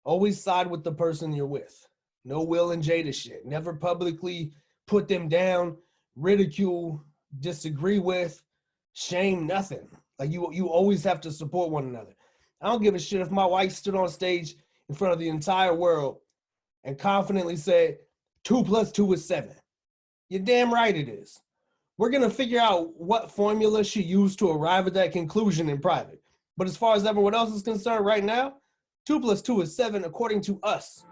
Always side with the person you're with. No Will and Jada shit. Never publicly put them down, ridicule, disagree with, shame, nothing. Like you always have to support one another. I don't give a shit if my wife stood on stage in front of the entire world and confidently said, 2 + 2 is 7. You're damn right it is. We're going to figure out what formula she used to arrive at that conclusion in private. But as far as everyone else is concerned right now, 2 + 2 is 7 according to us.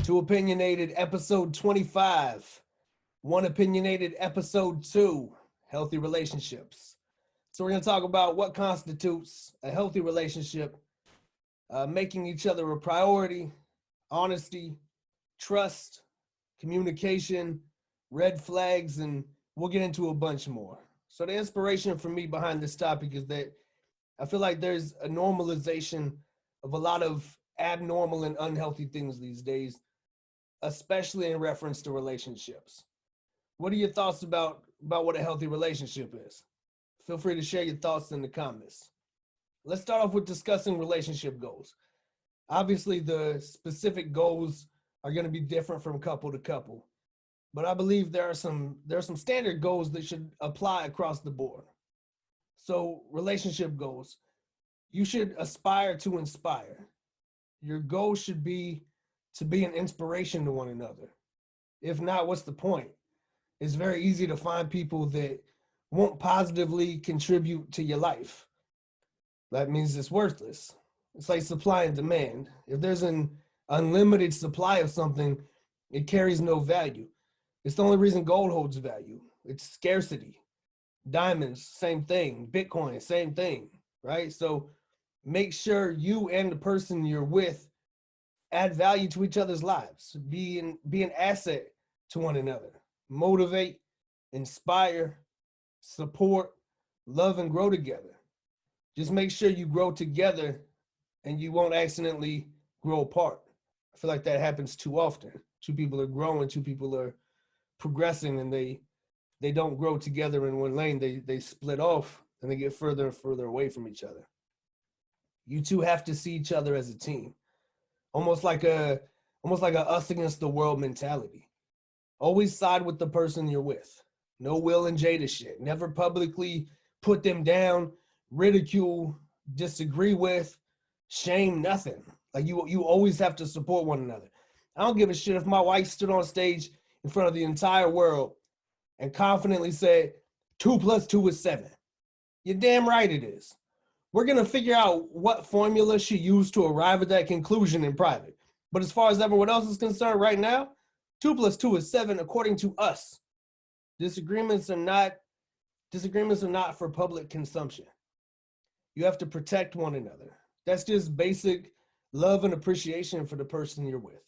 Two Opinionated episode 25. One Opinionated episode 2. Healthy relationships. So we're going to talk about what constitutes a healthy relationship, making each other a priority, honesty, trust, communication, red flags, and we'll get into a bunch more. So the inspiration for me behind this topic is that I feel like there's a normalization of a lot of abnormal and unhealthy things these days, especially in reference to relationships. What are your thoughts about what a healthy relationship is? Feel free to share your thoughts in the comments. Let's start off with discussing relationship goals. Obviously, the specific goals are going to be different from couple to couple, but I believe there are some standard goals that should apply across the board. So, relationship goals. You should aspire to inspire. Your goal should be to be an inspiration to one another. If not, what's the point? It's very easy to find people that won't positively contribute to your life. That means it's worthless. It's like supply and demand. If there's an unlimited supply of something, it carries no value. It's the only reason gold holds value. It's scarcity. Diamonds, same thing. Bitcoin, same thing, right? So make sure you and the person you're with add value to each other's lives. Be an asset to one another. Motivate, inspire, support, love, and grow together. Just make sure you grow together and you won't accidentally grow apart. I feel like that happens too often. Two people are growing, two people are progressing, and they don't grow together in one lane. They split off and they get further and further away from each other. You two have to see each other as a team. Almost like a us against the world mentality. Always side with the person you're with. No Will and Jada shit. Never publicly put them down, ridicule, disagree with, shame, nothing. Like you always have to support one another. I don't give a shit if my wife stood on stage in front of the entire world and confidently said 2 + 2 is 7. You're damn right it is. We're going to figure out what formula she used to arrive at that conclusion in private. But as far as everyone else is concerned right now, 2 + 2 is 7 according to us. Disagreements are not for public consumption. You have to protect one another. That's just basic love and appreciation for the person you're with.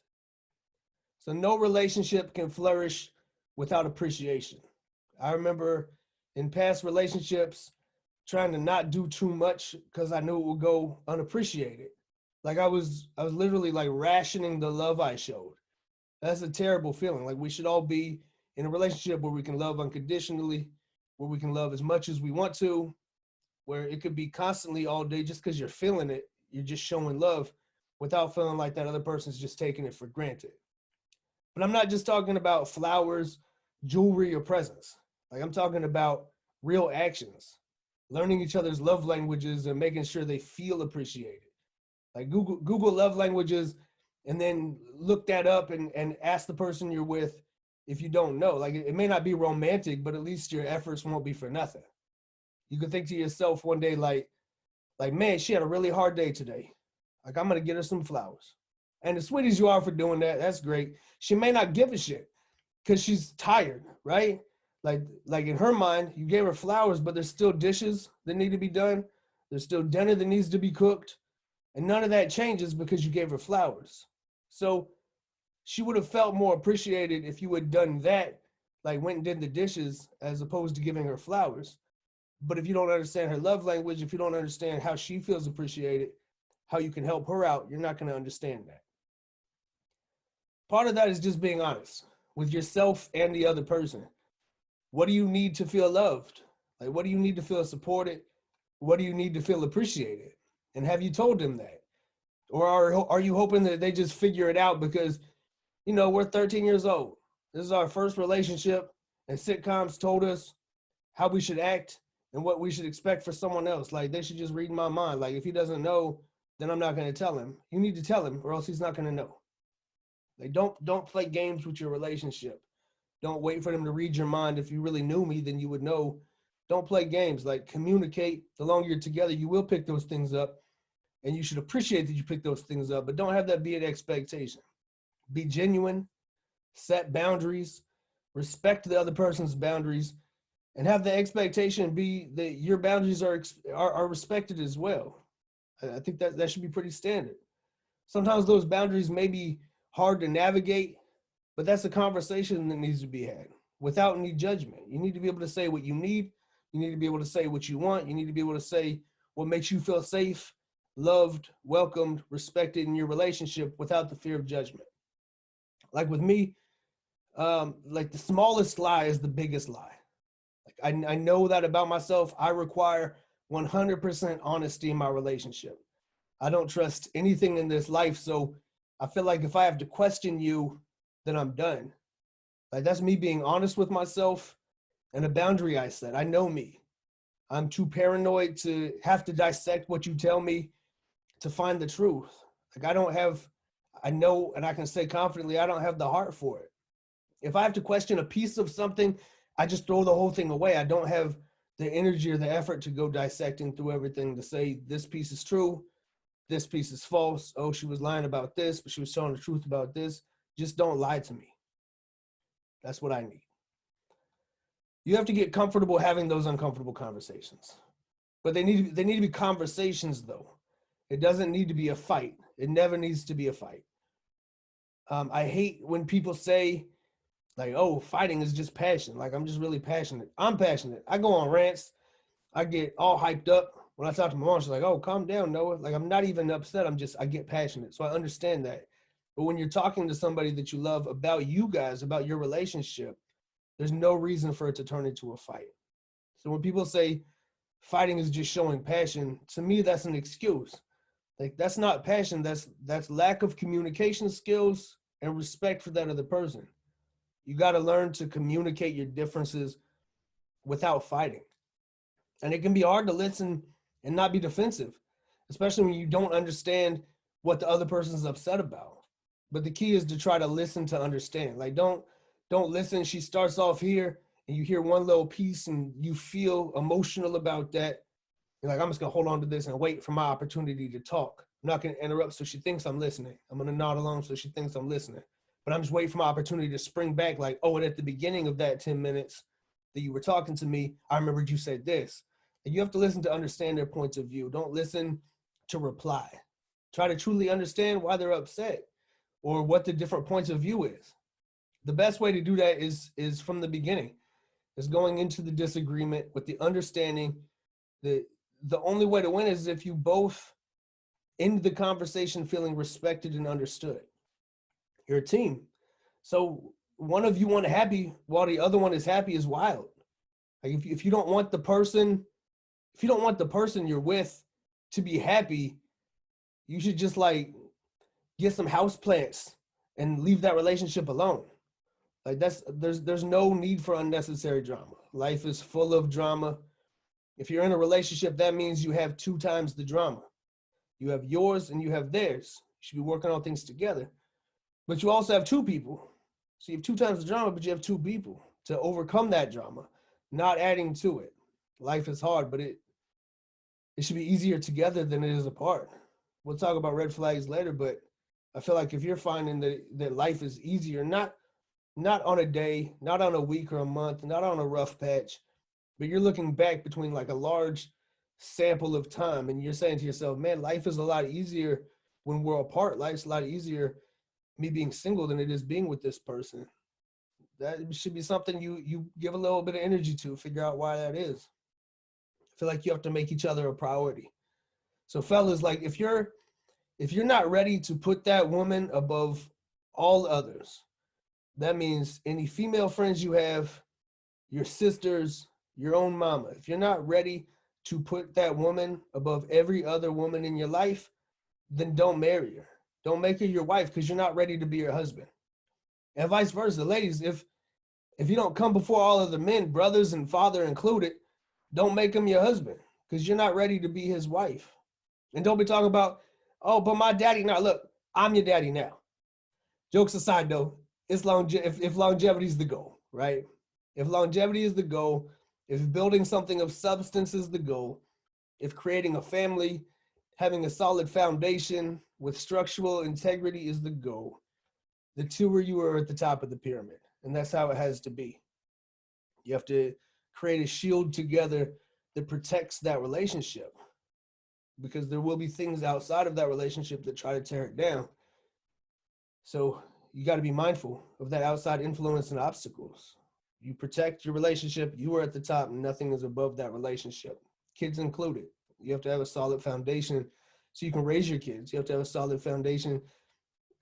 So no relationship can flourish without appreciation. I remember in past relationships trying to not do too much because I knew it would go unappreciated. Like I was literally like rationing the love I showed. That's a terrible feeling. Like we should all be in a relationship where we can love unconditionally, where we can love as much as we want to, where it could be constantly all day just because you're feeling it. You're just showing love without feeling like that other person's just taking it for granted. But I'm not just talking about flowers, jewelry, or presents. Like I'm talking about real actions, learning each other's love languages and making sure they feel appreciated. Like Google love languages and then look that up and ask the person you're with if you don't know. Like it may not be romantic, but at least your efforts won't be for nothing. You could think to yourself one day like, man, she had a really hard day today. Like I'm gonna get her some flowers. And as sweet as you are for doing that, that's great. She may not give a shit because she's tired, right? Like in her mind, you gave her flowers, but there's still dishes that need to be done. There's still dinner that needs to be cooked. And none of that changes because you gave her flowers. So she would have felt more appreciated if you had done that, like went and did the dishes as opposed to giving her flowers. But if you don't understand her love language, if you don't understand how she feels appreciated, how you can help her out, you're not going to understand that. Part of that is just being honest. with yourself and the other person. What do you need to feel loved? Like, what do you need to feel supported? What do you need to feel appreciated? And have you told them that? Or are you hoping that they just figure it out because, we're 13 years old. This is our first relationship, and sitcoms told us how we should act and what we should expect for someone else. Like, they should just read my mind. Like, if he doesn't know, then I'm not going to tell him. You need to tell him, or else he's not going to know. Like, don't play games with your relationship. Don't wait for them to read your mind. If you really knew me, then you would know. Don't play games. Like, communicate. The longer you're together, you will pick those things up, and you should appreciate that you pick those things up, but don't have that be an expectation. Be genuine, set boundaries, respect the other person's boundaries, and have the expectation be that your boundaries are respected as well. I think that should be pretty standard. Sometimes those boundaries may be hard to navigate, but that's a conversation that needs to be had without any judgment. You need to be able to say what you need. You need to be able to say what you want. You need to be able to say what makes you feel safe, loved, welcomed, respected in your relationship without the fear of judgment. Like with me, like the smallest lie is the biggest lie. Like I know that about myself. I require 100% honesty in my relationship. I don't trust anything in this life. So I feel like if I have to question you, then I'm done. Like that's me being honest with myself and a boundary I set. I know me. I'm too paranoid to have to dissect what you tell me to find the truth. Like I know, and I can say confidently, I don't have the heart for it. If I have to question a piece of something, I just throw the whole thing away. I don't have the energy or the effort to go dissecting through everything to say this piece is true, this piece is false. Oh, she was lying about this, but she was telling the truth about this. Just don't lie to me. That's what I need. You have to get comfortable having those uncomfortable conversations. But they need to be conversations, though. It doesn't need to be a fight. It never needs to be a fight. I hate when people say, like, oh, fighting is just passion. Like, I'm just really passionate. I'm passionate. I go on rants. I get all hyped up. When I talk to my mom, she's like, oh, calm down, Noah. Like, I'm not even upset. I get passionate. So I understand that. But when you're talking to somebody that you love about you guys, about your relationship, there's no reason for it to turn into a fight. So when people say fighting is just showing passion, to me, that's an excuse. Like, that's not passion. That's lack of communication skills and respect for that other person. You got to learn to communicate your differences without fighting. And it can be hard to listen and not be defensive, especially when you don't understand what the other person's upset about. But the key is to try to listen to understand. Like, don't listen. She starts off here and you hear one little piece and you feel emotional about that. You're like, I'm just going to hold on to this and wait for my opportunity to talk. I'm not going to interrupt so she thinks I'm listening. I'm going to nod along so she thinks I'm listening. But I'm just waiting for my opportunity to spring back like, oh, and at the beginning of that 10 minutes that you were talking to me, I remembered you said this. And you have to listen to understand their points of view. Don't listen to reply. Try to truly understand why they're upset or what the different points of view is. The best way to do that is from the beginning, is going into the disagreement with the understanding that the only way to win is if you both end the conversation feeling respected and understood. You're a team. So one of you happy while the other one is happy is wild. Like if you don't want the person you're with to be happy, you should just like get some houseplants and leave that relationship alone. Like there's no need for unnecessary drama. Life is full of drama. If you're in a relationship, that means you have 2 times the drama. You have yours and you have theirs. You should be working on things together. But you also have 2 people. So you have 2 times the drama, but you have 2 people to overcome that drama, not adding to it. Life is hard, but it should be easier together than it is apart. We'll talk about red flags later, but I feel like if you're finding that life is easier, not on a day, not on a week or a month, not on a rough patch, but you're looking back between like a large sample of time and you're saying to yourself, man, life is a lot easier when we're apart. Life's a lot easier me being single than it is being with this person. That should be something you give a little bit of energy to figure out why that is. I feel like you have to make each other a priority. So fellas, like if you're not ready to put that woman above all others, That means any female friends you have, your sisters, your own mama. If you're not ready to put that woman above every other woman in your life, then don't marry her. Don't make her your wife because you're not ready to be her husband. And vice versa. Ladies, if you don't come before all of the men, brothers and father included, don't make him your husband because you're not ready to be his wife. And don't be talking about, oh, but my daddy now. Look, I'm your daddy now. Jokes aside, though, it's if longevity is the goal, right? If longevity is the goal, if building something of substance is the goal, if creating a family, having a solid foundation with structural integrity is the goal, the two of you are at the top of the pyramid. And that's how it has to be. You have to create a shield together that protects that relationship, because there will be things outside of that relationship that try to tear it down. So you got to be mindful of that outside influence and obstacles. You protect your relationship, you are at the top, and nothing is above that relationship, kids included. You have to have a solid foundation so you can raise your kids. You have to have a solid foundation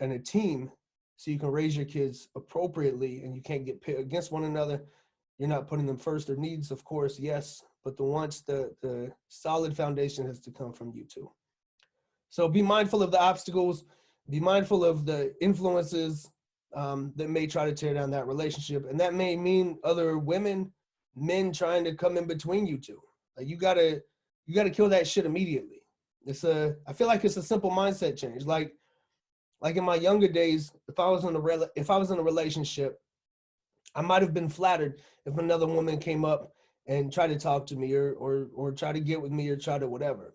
and a team so you can raise your kids appropriately, and you can't get pit against one another. You're not putting them first. Their needs, of course, yes, but the solid foundation has to come from you too. So be mindful of the obstacles, be mindful of the influences that may try to tear down that relationship. And that may mean other women, men trying to come in between you two. Like you gotta kill that shit immediately. I feel like it's a simple mindset change. Like in my younger days, if I was in a relationship, I might have been flattered if another woman came up and tried to talk to me or try to get with me or try to whatever.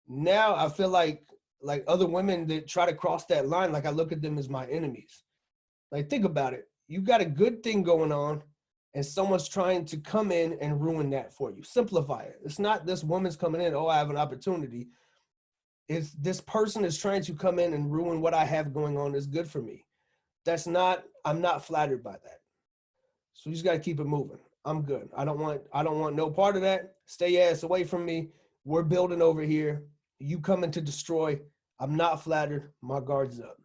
Now I feel like other women that try to cross that line, like I look at them as my enemies. Like think about it. You got a good thing going on and someone's trying to come in and ruin that for you. Simplify it. It's not this woman's coming in, oh, I have an opportunity. It's this person is trying to come in and ruin what I have going on is good for me. I'm not flattered by that. So you just got to keep it moving. I'm good. I don't want no part of that. Stay your ass away from me. We're building over here. You coming to destroy. I'm not flattered. My guard's up.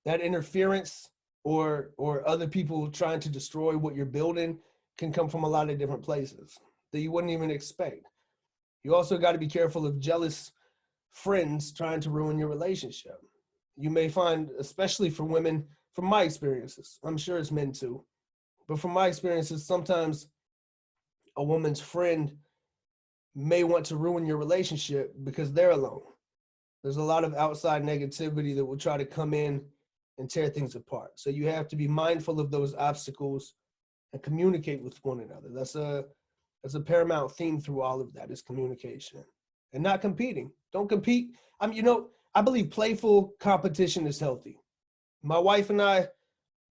That interference or other people trying to destroy what you're building can come from a lot of different places that you wouldn't even expect. You also got to be careful of jealous friends trying to ruin your relationship. You may find, especially for women, from my experiences, I'm sure it's men too, but from my experiences, sometimes a woman's friend may want to ruin your relationship because they're alone. There's a lot of outside negativity that will try to come in and tear things apart. So you have to be mindful of those obstacles and communicate with one another. That's a paramount theme through all of that is communication and not competing. Don't compete. I believe playful competition is healthy. My wife and I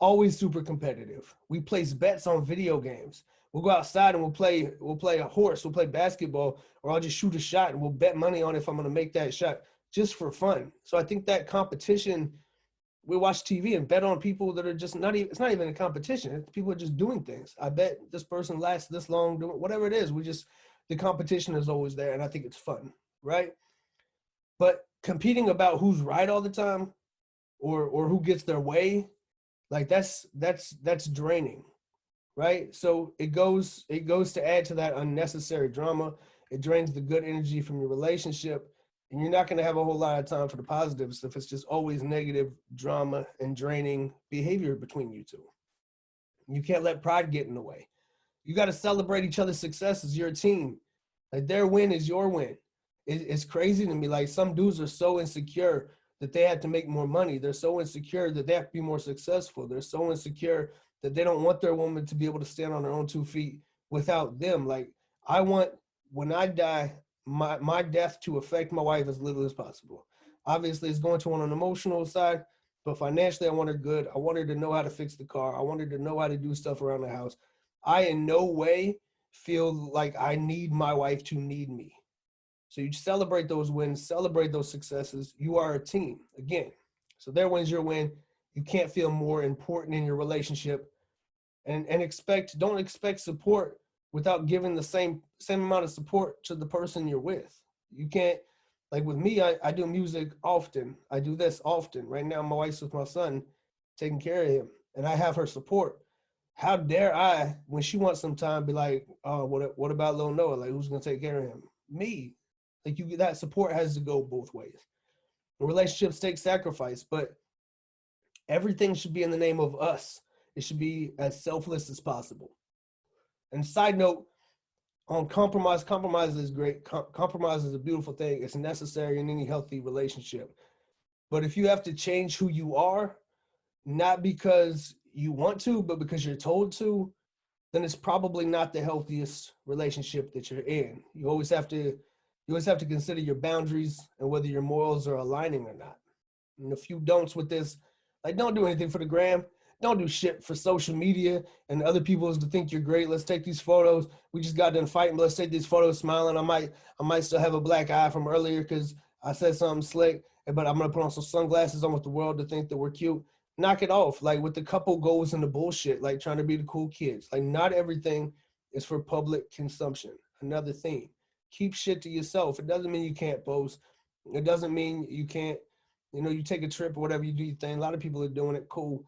always super competitive. We place bets on video games. We'll go outside and we'll play a horse, we'll play basketball, or I'll just shoot a shot and we'll bet money on if I'm going to make that shot just for fun. So I think that competition, we watch TV and bet on people that are just it's not even a competition. People are just doing things. I bet this person lasts this long doing whatever it is. The competition is always there and I think it's fun, right? But competing about who's right all the time or who gets their way, like that's draining, right? So it goes to add to that unnecessary drama. It drains the good energy from your relationship, and you're not going to have a whole lot of time for the positives if it's just always negative drama and draining behavior between you two. You can't let pride get in the way. You got to celebrate each other's successes. You're a team. Like their win is your win. It's crazy to me. Like some dudes are so insecure that they have to make more money. They're so insecure that they have to be more successful. They're so insecure that they don't want their woman to be able to stand on her own 2 feet without them. Like I want, when I die, my death to affect my wife as little as possible. Obviously, it's going to on an emotional side, but financially, I want her good. I want her to know how to fix the car. I want her to know how to do stuff around the house. I in no way feel like I need my wife to need me. So you celebrate those wins, celebrate those successes. You are a team, again. So their win's your win. You can't feel more important in your relationship and don't expect support without giving the same amount of support to the person you're with. You can't, like with me, I do music often. I do this often. Right now, my wife's with my son, taking care of him. and I have her support, how dare I, when she wants some time, be like, oh, what about Lil Noah? Like, who's gonna take care of him? Me. Like, that support has to go both ways. Relationships take sacrifice, but everything should be in the name of us. It should be as selfless as possible. And side note, on compromise is great. Compromise is a beautiful thing. It's necessary in any healthy relationship. But if you have to change who you are, not because you want to, but because you're told to, then it's probably not the healthiest relationship that you're in. You always have to consider your boundaries and whether your morals are aligning or not. And a few don'ts with this, like, don't do anything for the gram. Don't do shit for social media and other people to think you're great. Let's take these photos. We just got done fighting, but let's take these photos smiling. I might still have a black eye from earlier because I said something slick, but I'm gonna put on some sunglasses. I want the world to think that we're cute. Knock it off. Like, with the couple goals and the bullshit, like trying to be the cool kids. Like, not everything is for public consumption. Another thing, keep shit to yourself. It doesn't mean you can't post. It doesn't mean you can't, you take a trip or whatever, you do your thing. A lot of people are doing it, cool.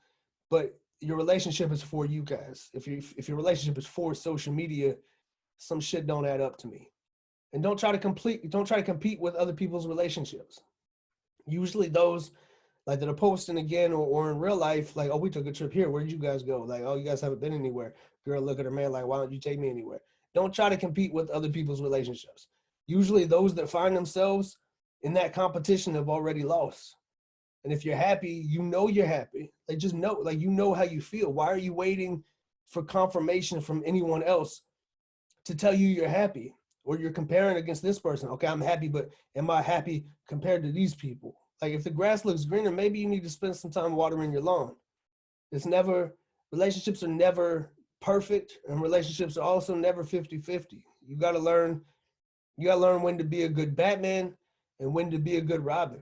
But your relationship is for you guys. If your relationship is for social media, some shit don't add up to me. And don't try to compete with other people's relationships. Usually those, like, that are posting again or in real life, like, oh, we took a trip here. Where did you guys go? Like, oh, you guys haven't been anywhere. Girl, look at her man like, why don't you take me anywhere? Don't try to compete with other people's relationships. Usually those that find themselves in that competition have already lost. And if you're happy, you're happy. Like, just know, like, how you feel. Why are you waiting for confirmation from anyone else to tell you you're happy? Or you're comparing against this person. Okay, I'm happy, but am I happy compared to these people? Like, if the grass looks greener, maybe you need to spend some time watering your lawn. Relationships are never perfect, and relationships are also never 50-50. You gotta learn when to be a good Batman and when to be a good Robin.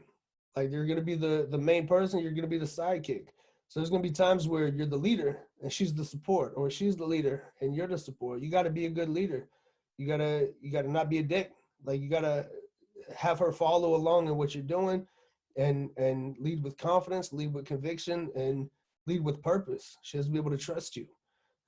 Like, you're gonna be the main person, you're gonna be the sidekick. So there's gonna be times where you're the leader and she's the support, or she's the leader and you're the support. You gotta be a good leader. You gotta not be a dick. Like, you gotta have her follow along in what you're doing and lead with confidence, lead with conviction, and lead with purpose. She has to be able to trust you.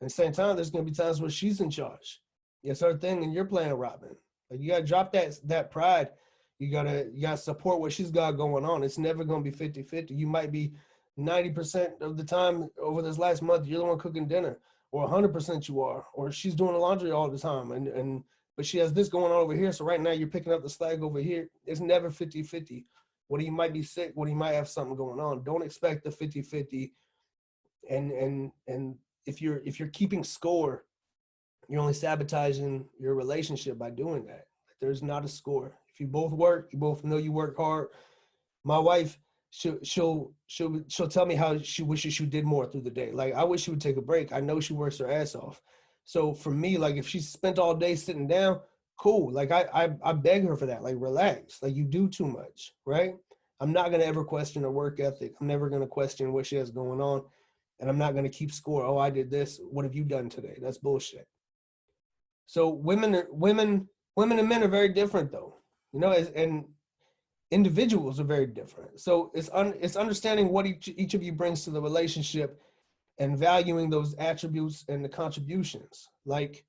At the same time, there's gonna be times where she's in charge. It's her thing and you're playing Robin. Like, you gotta drop that pride. You gotta support what she's got going on. It's never gonna be 50-50. You might be 90% of the time over this last month, you're the one cooking dinner, or 100% you are, or she's doing the laundry all the time. But she has this going on over here. So right now you're picking up the slack over here. It's never 50-50. What you might be sick, what you might have something going on. Don't expect the 50-50. And if you're keeping score, you're only sabotaging your relationship by doing that. There's not a score. If you both work, you both know you work hard. My wife, she'll tell me how she wishes she did more through the day. Like, I wish she would take a break. I know she works her ass off. So for me, like, if she spent all day sitting down, cool. Like, I beg her for that. Like, relax. Like, you do too much, right? I'm not gonna ever question her work ethic. I'm never gonna question what she has going on, and I'm not gonna keep score. Oh, I did this. What have you done today? That's bullshit. So women and men are very different, though. And individuals are very different. So it's understanding what each of you brings to the relationship and valuing those attributes and the contributions. Like,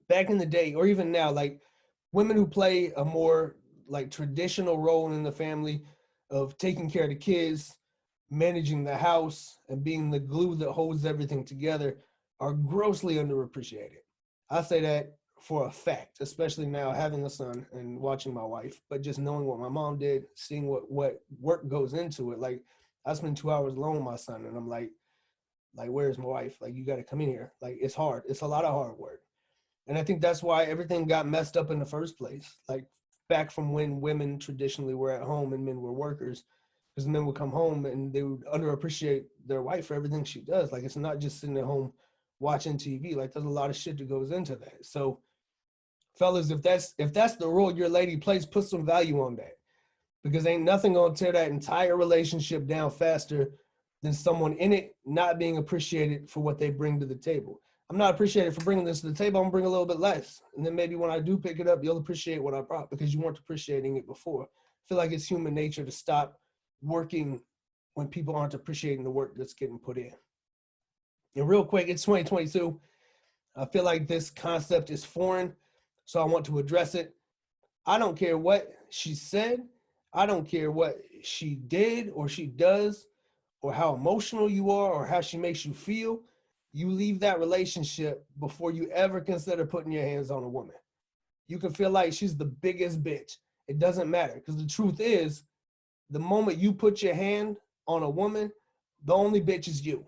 back in the day, or even now, like, women who play a more, like, traditional role in the family of taking care of the kids, managing the house, and being the glue that holds everything together are grossly underappreciated. I say that for a fact, especially now having a son and watching my wife, but just knowing what my mom did, seeing what work goes into it. Like, I spend 2 hours alone with my son and I'm like, where's my wife? Like, you got to come in here. Like, it's hard. It's a lot of hard work. And I think that's why everything got messed up in the first place. Like, back from when women traditionally were at home and men were workers, because men would come home and they would underappreciate their wife for everything she does. Like, it's not just sitting at home watching TV. Like, there's a lot of shit that goes into that. So, fellas, if that's the role your lady plays, put some value on that, because ain't nothing gonna tear that entire relationship down faster than someone in it not being appreciated for what they bring to the table. I'm not appreciated for bringing this to the table. I'm gonna bring a little bit less, and then maybe when I do pick it up, you'll appreciate what I brought because you weren't appreciating it before. I feel like it's human nature to stop working when people aren't appreciating the work that's getting put in. And real quick, it's 2022. I feel like this concept is foreign, so I want to address it. I don't care what she said. I don't care what she did or she does, or how emotional you are, or how she makes you feel. You leave that relationship before you ever consider putting your hands on a woman. You can feel like she's the biggest bitch. It doesn't matter, because the truth is, the moment you put your hand on a woman, the only bitch is you.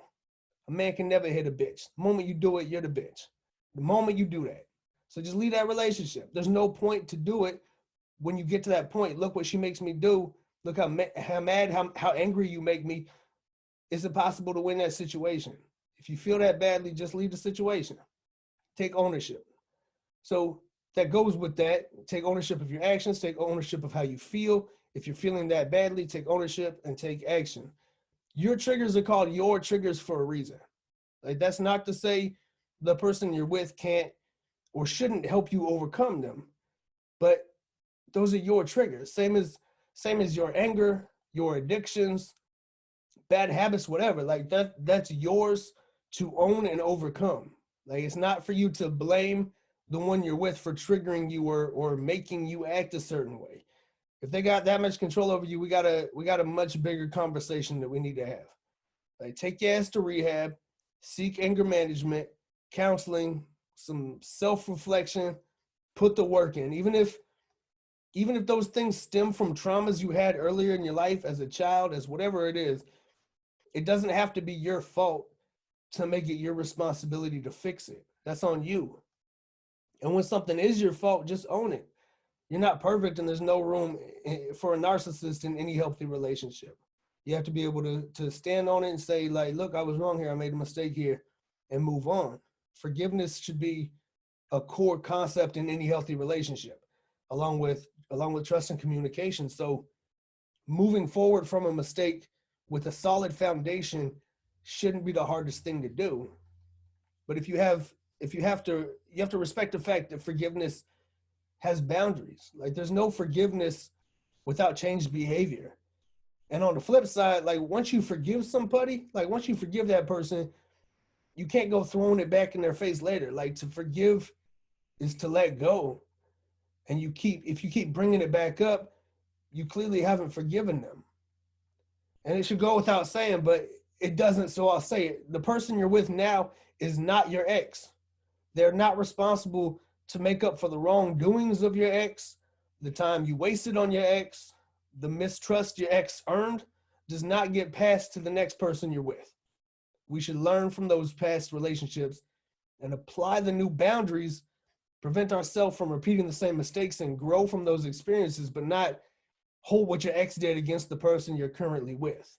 A man can never hit a bitch. The moment you do it, you're the bitch. The moment you do that. So just leave that relationship. There's no point to do it. When you get to that point, look what she makes me do. Look how mad, how angry you make me. It's impossible to win that situation. If you feel that badly, just leave the situation. Take ownership. So that goes with that. Take ownership of your actions. Take ownership of how you feel. If you're feeling that badly, take ownership and take action. Your triggers are called your triggers for a reason. Like, that's not to say the person you're with can't or shouldn't help you overcome them, but those are your triggers. Same as your anger, your addictions, bad habits, whatever. Like that's yours to own and overcome. Like, it's not for you to blame the one you're with for triggering you or making you act a certain way. If they got that much control over you, we got a much bigger conversation that we need to have. Like, take your ass to rehab, seek anger management, counseling, some self-reflection, put the work in. Even if those things stem from traumas you had earlier in your life as a child, as whatever it is, it doesn't have to be your fault to make it your responsibility to fix it. That's on you. And when something is your fault, just own it. You're not perfect, and there's no room for a narcissist in any healthy relationship. You have to be able to stand on it and say, like, look, I was wrong here. I made a mistake here, and move on. Forgiveness should be a core concept in any healthy relationship, along with trust and communication. So moving forward from a mistake with a solid foundation shouldn't be the hardest thing to do. But if you have to respect the fact that forgiveness has boundaries. Like, there's no forgiveness without changed behavior. And on the flip side, like, once you forgive somebody, like once you forgive that person, you can't go throwing it back in their face later. Like, to forgive is to let go. And if you keep bringing it back up, you clearly haven't forgiven them. And it should go without saying, but it doesn't, so I'll say it. The person you're with now is not your ex. They're not responsible to make up for the wrongdoings of your ex, the time you wasted on your ex, the mistrust your ex earned does not get passed to the next person you're with. We should learn from those past relationships and apply the new boundaries, prevent ourselves from repeating the same mistakes, and grow from those experiences, but not hold what your ex did against the person you're currently with.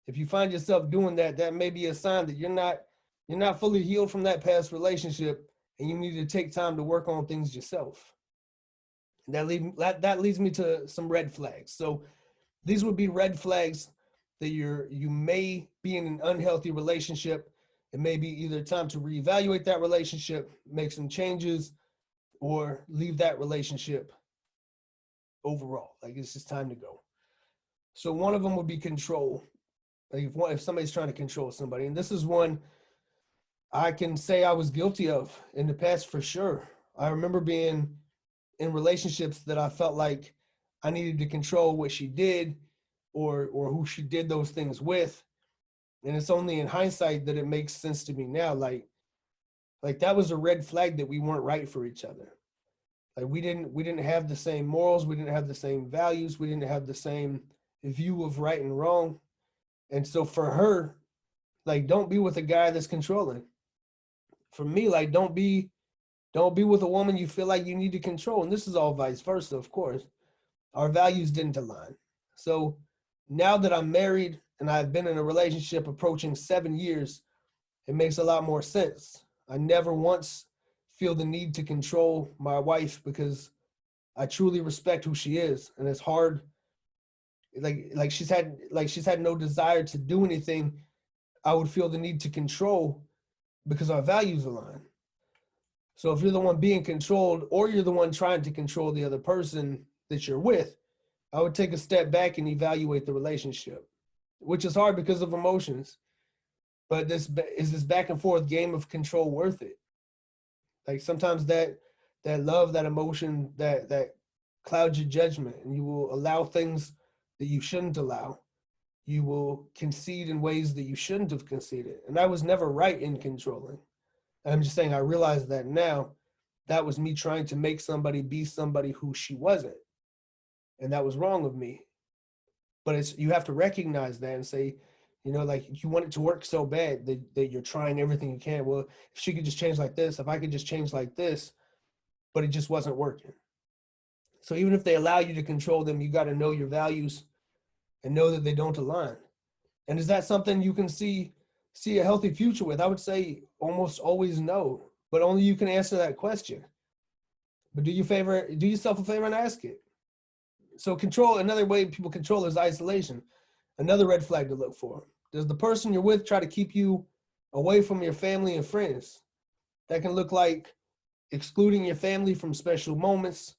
If you find yourself doing that, that may be a sign that you're not fully healed from that past relationship, and you need to take time to work on things yourself. And that leads me to some red flags. So these would be red flags that you may be in an unhealthy relationship. It may be either time to reevaluate that relationship, make some changes, or leave that relationship overall. Like, it's just time to go. So one of them would be control. Like, if somebody's trying to control somebody, and this is one I can say I was guilty of in the past for sure. I remember being in relationships that I felt like I needed to control what she did or who she did those things with. And it's only in hindsight that it makes sense to me now. Like that was a red flag that we weren't right for each other. Like, we didn't have the same morals. We didn't have the same values. We didn't have the same view of right and wrong. And so for her, like, don't be with a guy that's controlling. For me, like, don't be with a woman you feel like you need to control. And this is all vice versa, of course. Our values didn't align. So now that I'm married and I've been in a relationship approaching 7 years, it makes a lot more sense. I never once feel the need to control my wife because I truly respect who she is. And it's hard. Like she's had no desire to do anything I would feel the need to control because our values align. So if you're the one being controlled or you're the one trying to control the other person that you're with, I would take a step back and evaluate the relationship. which is hard because of emotions. But this back and forth game of control worth it? Like sometimes that love, that emotion, that clouds your judgment, and you will allow things that you shouldn't allow. You will concede in ways that you shouldn't have conceded. And I was never right in controlling. I'm just saying I realize that now. That was me trying to make somebody be somebody who she wasn't. And that was wrong of me. But you have to recognize that and say, like you want it to work so bad that you're trying everything you can. Well, if she could just change like this, if I could just change like this, but it just wasn't working. So even if they allow you to control them, you got to know your values and know that they don't align. And is that something you can see a healthy future with? I would say almost always no, but only you can answer that question. But do yourself a favor and ask it. So another way people control is isolation. Another red flag to look for. Does the person you're with try to keep you away from your family and friends? That can look like excluding your family from special moments,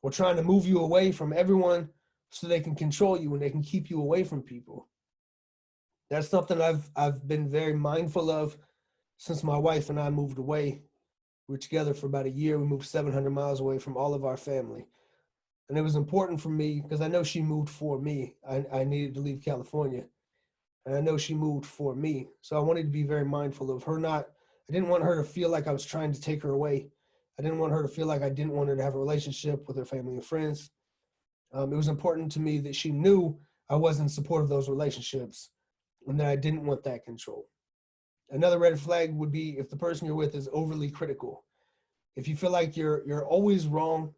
or trying to move you away from everyone so they can control you and they can keep you away from people. That's something I've been very mindful of since my wife and I moved away. We were together for about a year. We moved 700 miles away from all of our family. And it was important for me because I know she moved for me. I needed to leave California. And I know she moved for me. So I wanted to be very mindful of her I didn't want her to feel like I was trying to take her away. I didn't want her to feel like I didn't want her to have a relationship with her family and friends. It was important to me that she knew I wasn't in support of those relationships and that I didn't want that control. Another red flag would be if the person you're with is overly critical. If you feel like you're always wrong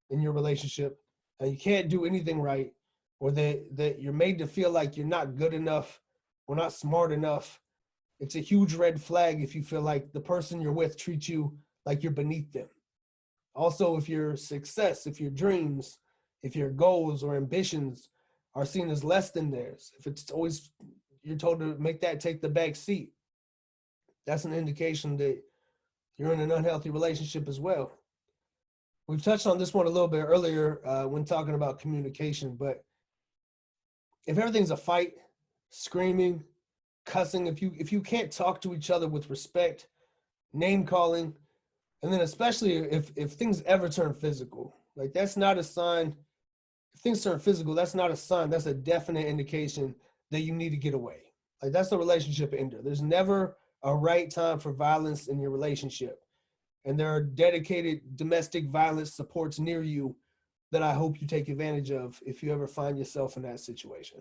in your relationship and you can't do anything right, or that you're made to feel like you're not good enough or not smart enough, it's a huge red flag if you feel like the person you're with treats you like you're beneath them. Also, if your success, if your dreams, if your goals or ambitions are seen as less than theirs, if it's always you're told to make that take the back seat, that's an indication that you're in an unhealthy relationship as well. We've touched on this one a little bit earlier when talking about communication, but if everything's a fight, screaming, cussing, if you can't talk to each other with respect, name calling, and then especially if things ever turn physical, like that's not a sign. If things turn physical, that's not a sign. That's a definite indication that you need to get away. Like that's a relationship ender. There's never a right time for violence in your relationship. And there are dedicated domestic violence supports near you that I hope you take advantage of if you ever find yourself in that situation.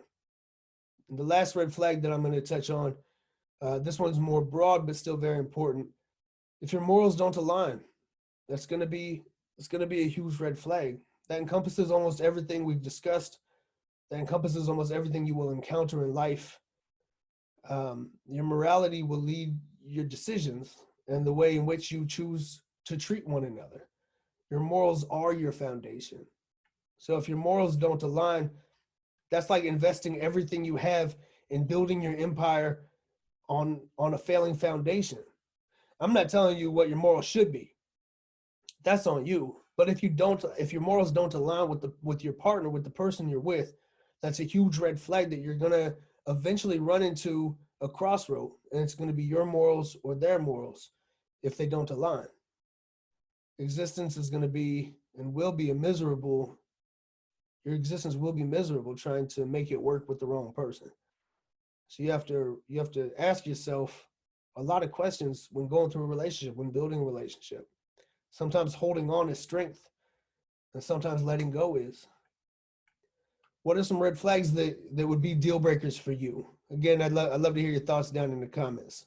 And the last red flag that I'm going to touch on, this one's more broad but still very important. If your morals don't align, it's going to be a huge red flag. That encompasses almost everything we've discussed. That encompasses almost everything you will encounter in life. Your morality will lead your decisions and the way in which you choose to treat one another. Your morals are your foundation. So if your morals don't align, that's like investing everything you have in building your empire on a failing foundation. I'm not telling you what your morals should be. That's on you. But if your morals don't align with your partner, with the person you're with, that's a huge red flag that you're gonna eventually run into a crossroad, and it's gonna be your morals or their morals if they don't align. Existence is gonna be and will be your existence will be miserable trying to make it work with the wrong person. So you have to ask yourself a lot of questions when going through a relationship, when building a relationship. Sometimes holding on is strength, and sometimes letting go is. What are some red flags that would be deal breakers for you? Again, I'd love to hear your thoughts down in the comments.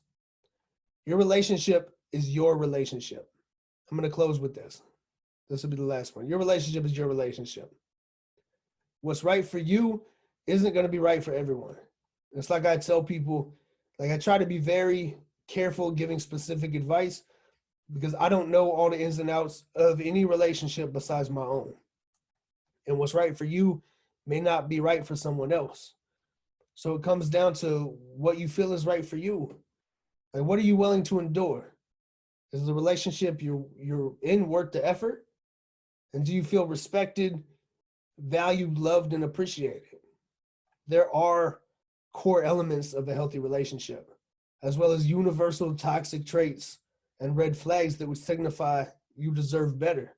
Your relationship is your relationship. I'm going to close with this. This will be the last one. Your relationship is your relationship. What's right for you isn't going to be right for everyone. It's like I tell people, like I try to be very careful giving specific advice because I don't know all the ins and outs of any relationship besides my own. And what's right for you may not be right for someone else. So it comes down to what you feel is right for you. Like, what are you willing to endure? Is the relationship you're in worth the effort? And do you feel respected, valued, loved, and appreciated? There are core elements of a healthy relationship, as well as universal toxic traits and red flags that would signify you deserve better?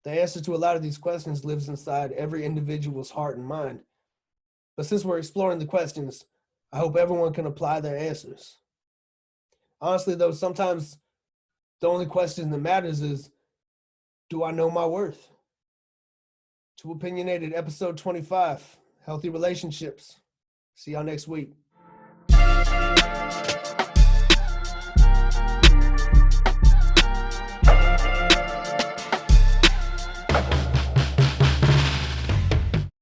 The answer to a lot of these questions lives inside every individual's heart and mind. But since we're exploring the questions, I hope everyone can apply their answers. Honestly, though, sometimes the only question that matters is, do I know my worth? Two Opinionated, episode 25, Healthy Relationships. See y'all next week.